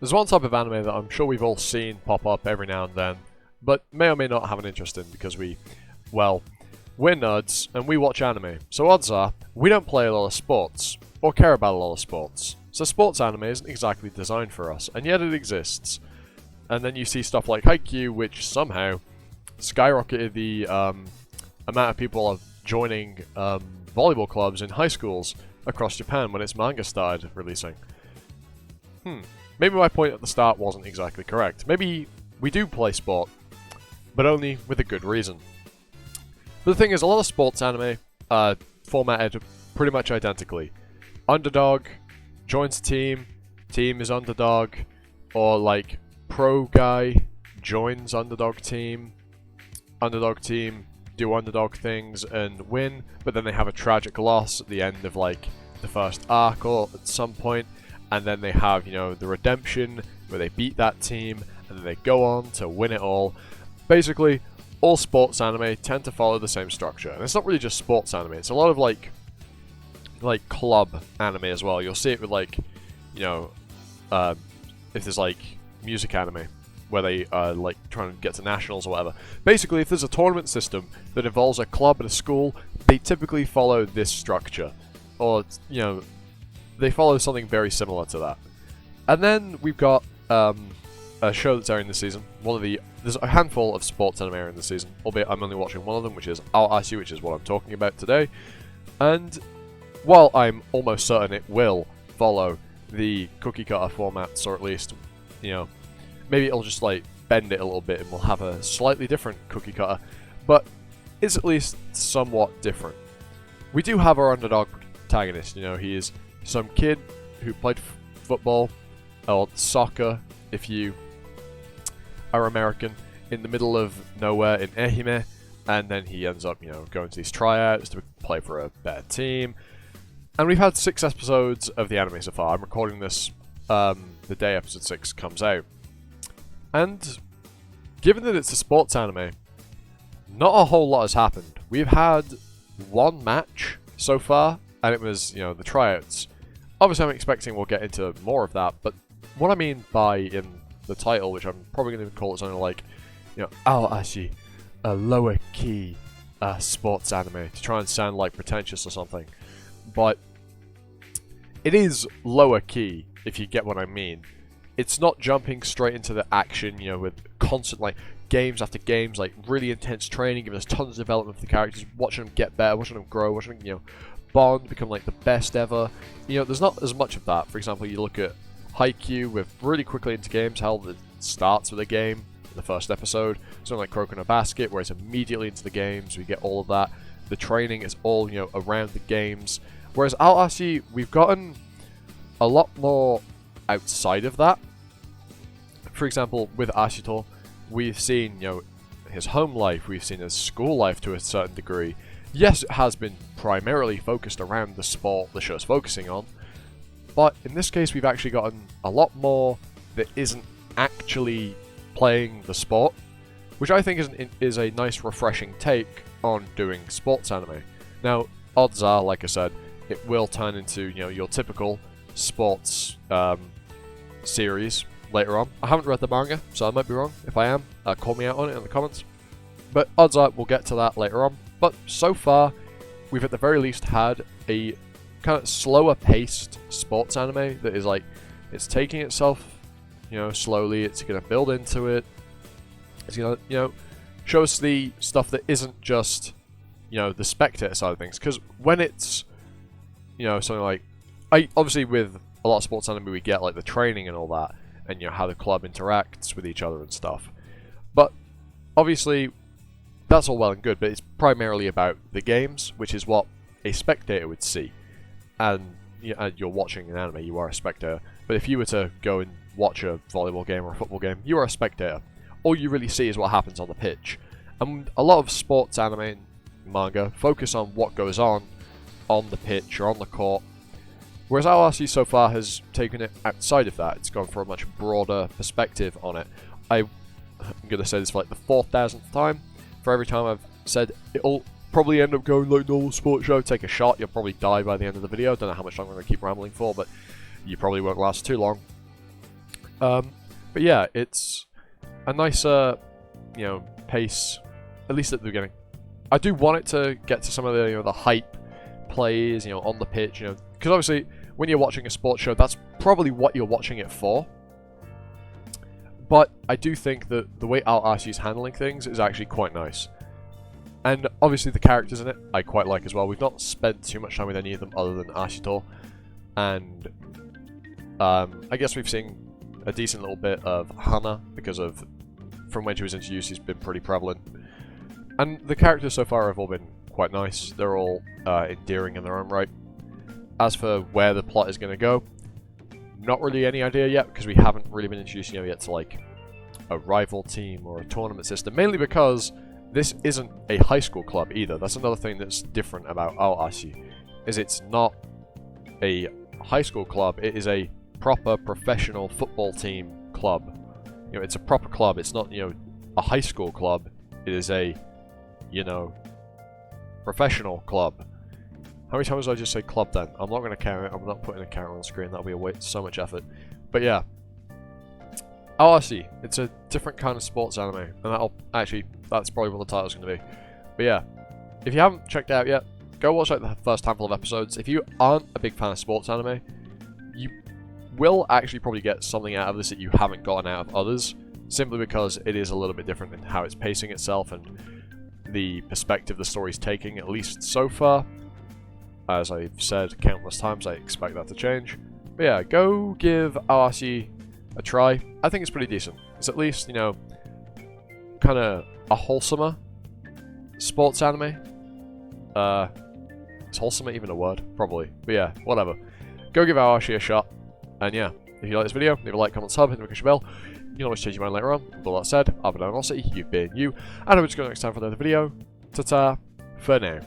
There's one type of anime that I'm sure we've all seen pop up every now and then, but may or may not have an interest in because well, we're nerds and we watch anime. So odds are, we don't play a lot of sports, or care about a lot of sports. So sports anime isn't exactly designed for us, and yet it exists. And then you see stuff like Haikyuu, which somehow skyrocketed the amount of people joining volleyball clubs in high schools across Japan when its manga started releasing. Maybe my point at the start wasn't exactly correct. Maybe we do play sport, but only with a good reason. But the thing is, a lot of sports anime are formatted pretty much identically. Underdog joins a team, team is underdog, or like pro guy joins underdog team do underdog things and win, but then they have a tragic loss at the end of like the first arc or at some point, and then they have, you know, the redemption where they beat that team and then they go on to win it all. Basically, all sports anime tend to follow the same structure, and it's not really just sports anime, it's a lot of like club anime as well. You'll see it with like, you know, if there's like music anime where they are like trying to get to nationals or whatever. Basically, if there's a tournament system that involves a club and a school, they typically follow this structure, or, you know, they follow something very similar to that. And then we've got a show that's airing this season. There's a handful of sports anime airing this season, albeit I'm only watching one of them, which is Aoashi, which is what I'm talking about today. And while I'm almost certain it will follow the cookie cutter formats, or at least, you know, maybe it'll just like bend it a little bit and we'll have a slightly different cookie cutter, but it's at least somewhat different. We do have our underdog protagonist, you know, he is some kid who played football, or soccer if you are American, in the middle of nowhere in Ehime, and then he ends up, you know, going to these tryouts to play for a better team. And we've had 6 episodes of the anime so far. I'm recording this the day episode 6 comes out. And given that it's a sports anime, not a whole lot has happened. We've had one match so far, and it was, you know, the tryouts. Obviously, I'm expecting we'll get into more of that, but what I mean by in the title, which I'm probably going to call it something like, you know, Aoashi, a lower key sports anime, to try and sound like pretentious or something. But it is lower key, if you get what I mean. It's not jumping straight into the action, you know, with constant, like, games after games, like, really intense training, giving us tons of development for the characters, watching them get better, watching them grow, watching them, you know, bond, become, like, the best ever. You know, there's not as much of that. For example, you look at Haikyuu, with really quickly into games, how it starts with a game in the first episode, something like Croak in a Basket, where it's immediately into the games, we get all of that. The training is all, you know, around the games. Whereas Aoashi, we've gotten a lot more outside of that. For example, with Ashito, we've seen, you know, his home life, we've seen his school life to a certain degree. Yes, it has been primarily focused around the sport the show's focusing on, but in this case we've actually gotten a lot more that isn't actually playing the sport, which I think is a nice refreshing take on doing sports anime. Now, odds are, like I said, it will turn into, you know, your typical sports series later on. I haven't read the manga, so I might be wrong. If I am, call me out on it in the comments. But odds are we'll get to that later on. But so far, we've at the very least had a kind of slower paced sports anime that is like, it's taking itself, you know, slowly. It's going to build into it. It's going to, you know, show us the stuff that isn't just, you know, the spectator side of things. Because when it's, you know, something like, obviously with a lot of sports anime we get like the training and all that, and, you know, how the club interacts with each other and stuff. But obviously that's all well and good, but it's primarily about the games, which is what a spectator would see. And, you know, you're watching an anime, you are a spectator. But if you were to go and watch a volleyball game or a football game, you are a spectator. All you really see is what happens on the pitch. And a lot of sports anime and manga focus on what goes on the pitch or on the court. Whereas Aoashi so far has taken it outside of that. It's gone for a much broader perspective on it. I'm going to say this for like the 4,000th time. For every time I've said it'll probably end up going like normal sports show, take a shot, you'll probably die by the end of the video. Don't know how much longer I'm going to keep rambling for, but you probably won't last too long. But yeah, it's a nicer, you know, pace, at least at the beginning. I do want it to get to some of the, you know, the hype plays, you know, on the pitch, you know, because obviously when you're watching a sports show, that's probably what you're watching it for. But I do think that the way Aoashi is handling things is actually quite nice. And obviously the characters in it, I quite like as well. We've not spent too much time with any of them other than Ashito. And I guess we've seen a decent little bit of Hana, because of, from when she was introduced, she's been pretty prevalent. And the characters so far have all been quite nice. They're all endearing in their own right. As for where the plot is going to go, not really any idea yet, because we haven't really been introduced, you know, yet to like a rival team or a tournament system. Mainly because this isn't a high school club either. That's another thing that's different about Aoashi, is it's not a high school club. It is a proper professional football team club. You know, it's a proper club. It's not, you know, a high school club. It is a, you know, professional club. How many times did I just say club then? I'm not going to carry it. I'm not putting a camera on the screen. That'll be a waste, so much effort. But yeah. Aoashi. It's a different kind of sports anime. And that'll, actually, that's probably what the title's going to be. But yeah. If you haven't checked it out yet, go watch like the first handful of episodes. If you aren't a big fan of sports anime, you will actually probably get something out of this that you haven't gotten out of others. Simply because it is a little bit different in how it's pacing itself and the perspective the story's taking, at least so far. As I've said countless times, I expect that to change. But yeah, go give Aoashi a try. I think it's pretty decent. It's at least, you know, kind of a wholesomer sports anime. Is wholesomer even a word? Probably. But yeah, whatever. Go give Aoashi a shot. And yeah, if you like this video, leave a like, comment, sub, hit the notification bell. You can always change your mind later on. With all that said, I've been Aoashi, you've been you, and I will just go next time for another video. Ta-ta, for now.